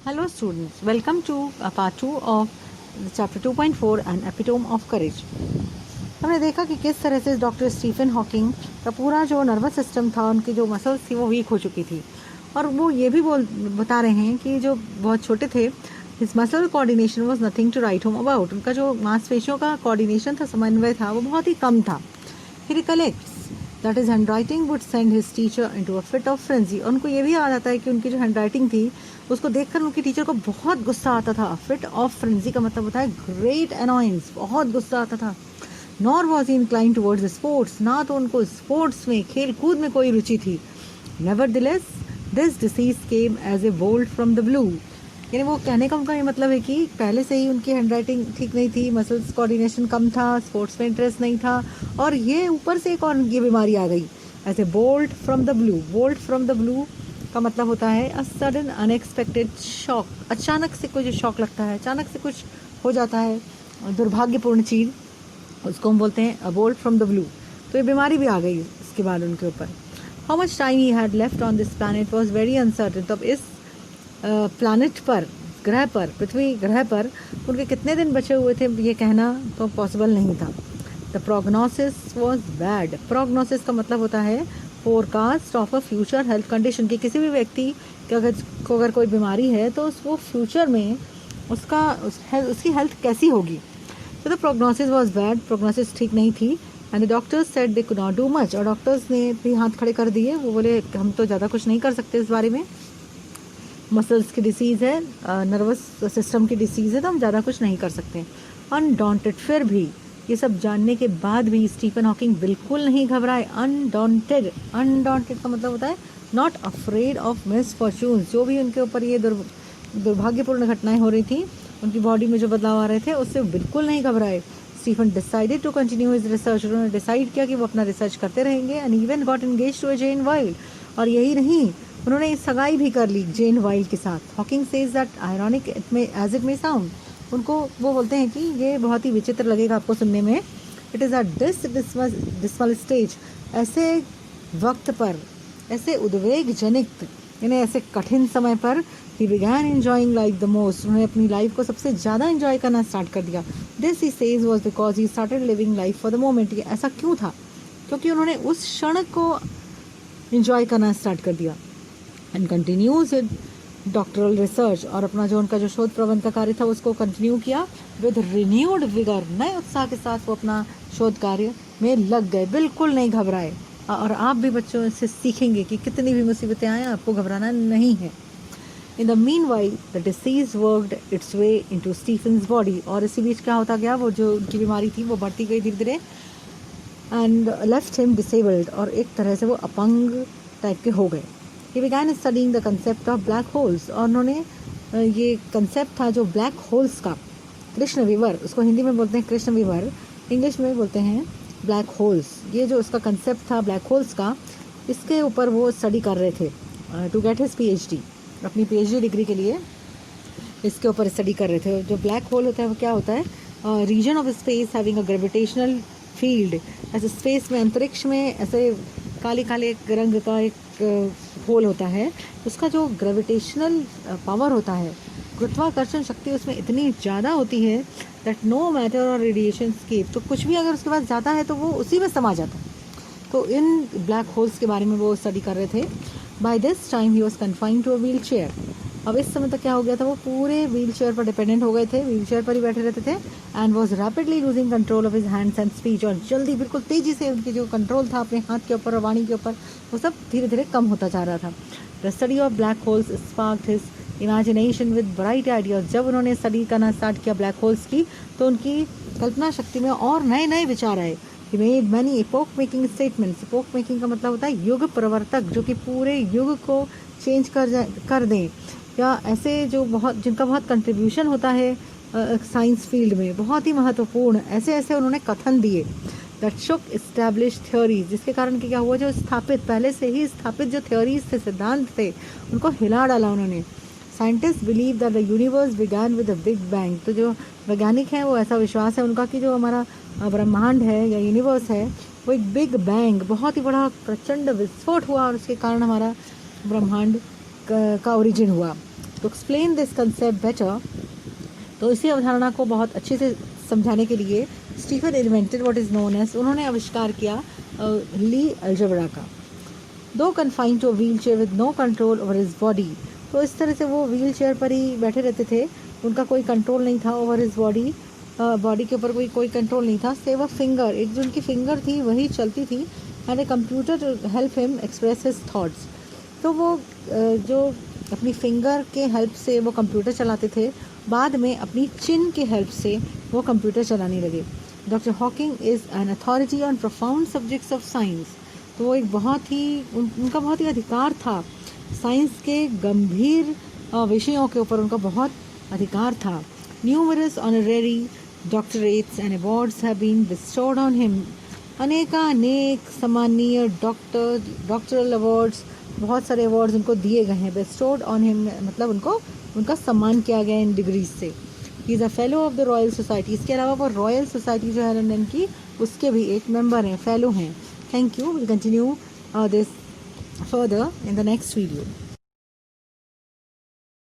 Hello students, welcome to part 2 of chapter 2.4 an epitome of courage. हमने देखा कि किस तरह से डॉक्टर स्टीफन हॉकिंग का पूरा जो नर्वस सिस्टम था, उनकी जो मसल्स थी वो वीक हो चुकी थी और वो ये भी बता रहे हैं कि जो बहुत छोटे थे, his muscle coordination was nothing to write home about. उनका जो मांसपेशियों का कोऑर्डिनेशन था, समन्वय था, वो बहुत ही कम था. He recollects that is handwriting would send his teacher into a fit of frenzy. और उनको ये भी याद आता है कि उनकी जो हैंडराइटिंग थी उसको देखकर उनकी टीचर को बहुत गुस्सा आता था. फिट ऑफ फ्रेंजी का मतलब होता है ग्रेट अनॉयंस, बहुत गुस्सा आता था. Nor was he incline towards sports, ना तो उनको स्पोर्ट्स में, खेल कूद में कोई रुचि थी. Nevertheless this disease came as a bolt from the blue. यानी वो कहने का उनका ये मतलब है कि पहले से ही उनकी हैंडराइटिंग ठीक नहीं थी, मसल्स कोऑर्डिनेशन कम था, स्पोर्ट्स में इंटरेस्ट नहीं था, और ये ऊपर से एक और ये बीमारी आ गई. As a bolt from the blue. Bolt from the blue का मतलब होता है अ सडन अनएक्सपेक्टेड शॉक. अचानक से कोई जो शॉक लगता है, अचानक से कुछ हो जाता है, दुर्भाग्यपूर्ण चीज़, उसको हम बोलते हैं अ बोल्ट फ्रॉम द ब्लू. तो ये बीमारी भी आ गई इसके बाद उनके ऊपर. How much time he had left on this planet was very uncertain. तब इस प्लानट पर, ग्रह पर, पृथ्वी ग्रह पर उनके कितने दिन बचे हुए थे ये कहना तो पॉसिबल नहीं था. The prognosis was bad. Prognosis का मतलब होता है forecast of a future health condition. की किसी भी व्यक्ति के अगर कोई बीमारी है तो वो फ्यूचर में उसकी हेल्थ कैसी होगी. तो the prognosis was bad. Prognosis ठीक नहीं थी. And the doctors said they could not do much. और डॉक्टर्स ने भी हाथ खड़े कर दिए. वो बोले हम तो ज़्यादा कुछ नहीं कर सकते इस बारे में. मसल्स की डिसीज़ है, नर्वस सिस्टम की डिसीज़ है, तो हम ज़्यादा कुछ नहीं कर सकते. अनडॉन्टेड, फिर भी ये सब जानने के बाद भी स्टीफन हॉकिंग बिल्कुल नहीं घबराए. अनडॉन्टेड. अनडॉन्टेड का मतलब होता है नॉट अफ्रेड ऑफ मिसफॉर्चून्स. जो भी उनके ऊपर ये दुर्भाग्यपूर्ण घटनाएं हो रही थी, उनकी बॉडी में जो बदलाव आ रहे थे, उससे बिल्कुल नहीं घबराए. Stephen decided to continue his research. उन्होंने डिसाइड किया कि वो अपना रिसर्च करते रहेंगे. And even got engage to a Jane Wilde. और यही नहीं, उन्होंने सगाई भी कर ली जेन वाइल्ड के साथ. Hawking says that ironic as it may sound. उनको वो बोलते हैं कि ये बहुत ही विचित्र लगेगा आपको सुनने में. It is a dismal stage. ऐसे वक्त पर, ऐसे उद्वेगजनित, यानी ऐसे कठिन समय पर he began enjoying life the most. उन्होंने अपनी लाइफ को सबसे ज़्यादा एंजॉय करना स्टार्ट कर दिया. This he says was because he started living life for the moment. ये ऐसा क्यों था? क्योंकि उन्होंने उस क्षण को एंजॉय करना स्टार्ट कर दिया. And continues with doctoral research. और अपना जो उनका जो शोध प्रबंध का कार्य था उसको कंटिन्यू किया विद रिन्यूड विगर. नए उत्साह के साथ वो अपना शोध कार्य में लग गए, बिल्कुल नहीं घबराए. और आप भी बच्चों से सीखेंगे कि कितनी भी मुसीबतें आएँ, आपको घबराना नहीं है. In the meanwhile the disease worked its way into Stephen's body. और इसी बीच क्या होता गया, वो जो उनकी बीमारी थी वो बढ़ती गई धीरे धीरे. And left him disabled. और एक तरह से वो अपंग टाइप के हो गए. He began studying the concept of black holes. और उन्होंने ये कंसेप्ट था जो ब्लैक होल्स का, कृष्ण विवर, उसको हिंदी में बोलते हैं कृष्ण विवर, इंग्लिश में बोलते हैं ब्लैक होल्स. ये जो उसका कंसेप्ट था ब्लैक होल्स का, इसके ऊपर वो स्टडी कर रहे थे टू गेट हिज PhD. अपनी PhD डिग्री के लिए इसके ऊपर स्टडी कर रहे थे. जो ब्लैक होल होता है वो क्या होता है? Region of space having a gravitational field. ऐसे स्पेस में, अंतरिक्ष में ऐसे काले काले रंग का एक होल होता है. उसका जो ग्रेविटेशनल पावर होता है, गुरुत्वाकर्षण शक्ति उसमें इतनी ज़्यादा होती है दैट नो मैटर और रेडिएशन स्केप. तो कुछ भी अगर उसके पास ज़्यादा है तो वो उसी में समा जाता है. तो इन ब्लैक होल्स के बारे में वो स्टडी कर रहे थे. By this time he was confined to a wheelchair. अब इस समय तक क्या हो गया था, वो पूरे व्हील चेयर पर डिपेंडेंट हो गए थे, व्हील चेयर पर ही बैठे रहते थे. And was rapidly losing control of his hands and speech. और जल्दी, बिल्कुल तेज़ी से उनकी जो कंट्रोल था अपने हाथ के ऊपर और वाणी के ऊपर, वो सब धीरे धीरे कम होता जा रहा था. The study of black holes sparked his imagination with bright ideas. जब उन्होंने स्टडी करना स्टार्ट किया ब्लैक होल्स की, तो उनकी कल्पना शक्ति में और नए नए विचार आए. He made many epoch making statements. epoch making का मतलब होता है युग प्रवर्तक, जो कि पूरे युग को चेंज कर दें, या ऐसे जो जिनका बहुत कंट्रीब्यूशन होता है साइंस फील्ड में, बहुत ही महत्वपूर्ण, ऐसे ऐसे उन्होंने कथन दिए. That Shuk establish theories. जिसके कारण कि क्या हुआ, जो स्थापित, पहले से ही स्थापित जो थ्योरीज थे, सिद्धांत थे, उनको हिला डाला उन्होंने. Scientist believe that the universe began with a big bang. तो जो वैज्ञानिक हैं वो ऐसा विश्वास है उनका कि जो हमारा ब्रह्मांड है या यूनिवर्स है, वो एक बिग बैंग, बहुत ही बड़ा प्रचंड विस्फोट हुआ, और उसके कारण हमारा ब्रह्मांड का ओरिजिन हुआ. To explain this concept better, तो इसी अवधारणा को बहुत अच्छे से समझाने के लिए Stephen invented what is known as, उन्होंने आविष्कार किया ली अलजेब्रा का। दो confined to a wheelchair with no control over his body, तो इस तरह से वो व्हील चेयर पर ही बैठे रहते थे, उनका कोई कंट्रोल नहीं था ओवर हिज बॉडी, बॉडी के ऊपर कोई कंट्रोल नहीं था। सेव अ फिंगर, एक जो उनकी फिंगर थी वही चलती थी, and a computer to help him express his thoughts. तो वो जो अपनी फिंगर के हेल्प से वो कंप्यूटर चलाते थे, बाद में अपनी चिन के हेल्प से वो कंप्यूटर चलाने लगे। Doctor Hawking is an authority on profound subjects of science, तो वो एक बहुत ही उनका बहुत ही अधिकार था, साइंस के गंभीर विषयों के ऊपर उनका बहुत अधिकार था। Numerous honorary doctorates and awards have been bestowed on him, अनेक सम्मानीय डॉक्टरल अवार्ड्स, बहुत सारे अवार्ड्स उनको दिए गए हैं। बेस्टोर्ड ऑन हिम मतलब उनका सम्मान किया गया इन डिग्रीज से। He is a fellow of the royal society, इसके अलावा वो रॉयल सोसाइटी जो है लंदन की, उसके भी एक मेंबर हैं, फेलो हैं। Thank you, will continue this further in the next video.